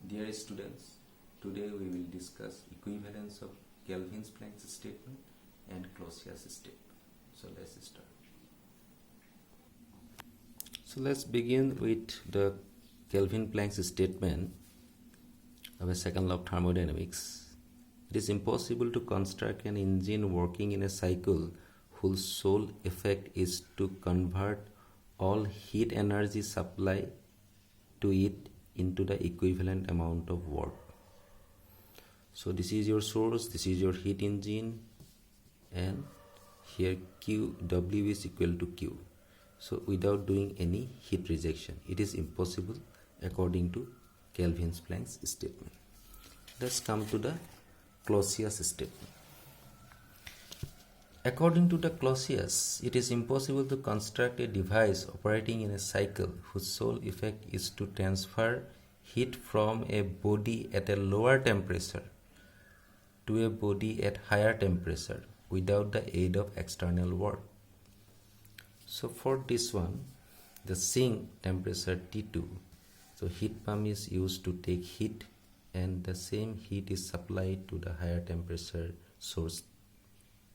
Dear students, today we will discuss equivalence of Kalvin Planck's statement and Clausius statement. So let's start. So let's begin with the Kalvin Planck's statement of a second law of thermodynamics. It is impossible to construct an engine working in a cycle whose sole effect is to convert all heat energy supply to it into the equivalent amount of work. So this is your source, this is your heat engine, and here W is equal to Q. So without doing any heat rejection, it is impossible according to Kalvin Planck's statement. Let's come to the Clausius statement. According to the Clausius, it is impossible to construct a device operating in a cycle whose sole effect is to transfer heat from a body at a lower temperature to a body at higher temperature without the aid of external work. So for this one, the sink temperature T2, so heat pump is used to take heat, and the same heat is supplied to the higher temperature source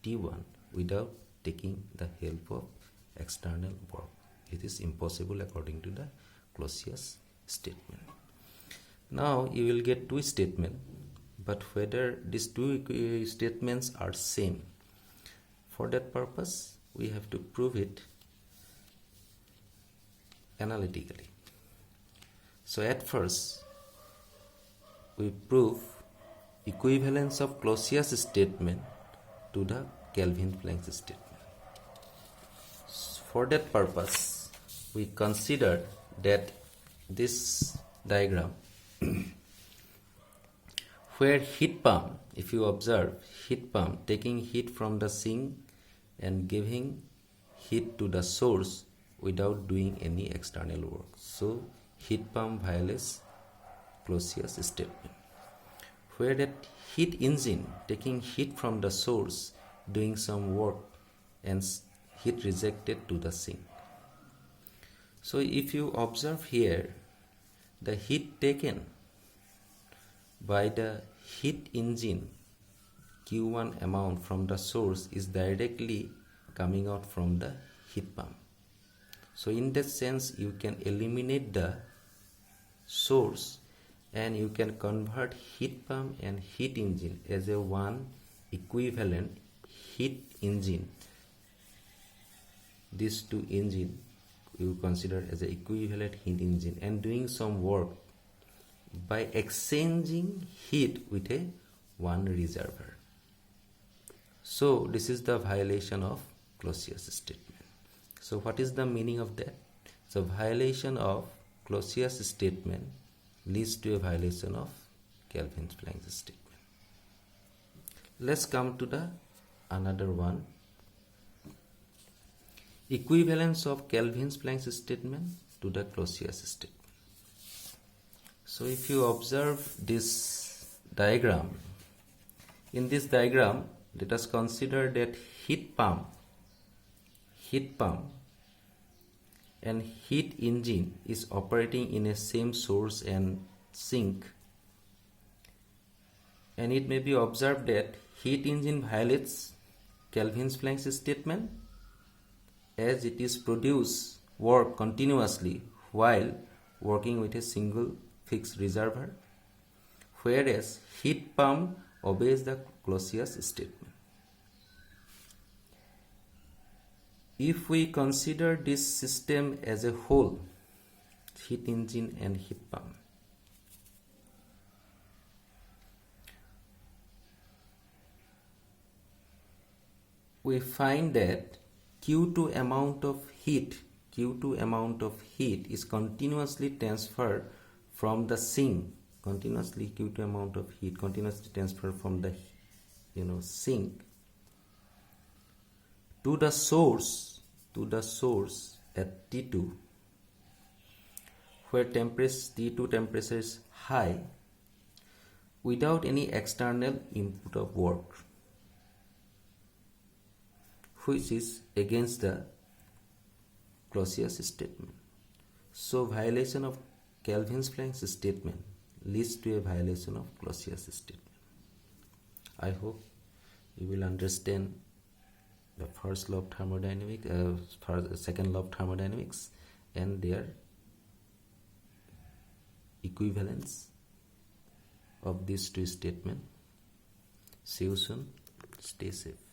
T1 without taking the help of external work. It is impossible according to the Clausius statement. Now you will get two statements, but whether these two statements are same, for that purpose we have to prove it analytically. So at first we prove equivalence of Clausius statement to the Kalvin Planck statement. For that purpose, we consider that this diagram where heat pump, if you observe heat pump taking heat from the sink and giving heat to the source without doing any external work. So heat pump violates Clausius statement. Where that heat engine taking heat from the source, doing some work, and heat rejected to the sink. So if you observe here, the heat taken by the heat engine Q1 amount from the source is directly coming out from the heat pump. So in that sense, you can eliminate the source and you can convert heat pump and heat engine as a one equivalent heat engine. These two engines you consider as an equivalent heat engine and doing some work by exchanging heat with a one reservoir. So this is the violation of Clausius statement. So what is the meaning of that? So violation of Clausius statement leads to a violation of Kalvin Planck's statement. Let's come to the another one. Equivalence of Kalvin Planck's statement to the Clausius statement. So if you observe this diagram, in this diagram, let us consider that heat pump and heat engine is operating in a same source and sink, and it may be observed that heat engine violates Kalvin Planck's statement as it is produce work continuously while working with a single fixed reservoir, whereas heat pump obeys the Clausius statement. If we consider this system as a whole, heat engine and heat pump, we find that Q2 amount of heat is continuously transferred from the sink, Q2 amount of heat continuously transferred from the sink to the source at T2, where T2 temperature is high, without any external input of work, which is against the Clausius statement. So violation of Kalvin Planck's statement leads to a violation of Clausius statement. I hope you will understand the first law of thermodynamics, second law of thermodynamics, and their equivalence of these two statements. See you soon. Stay safe.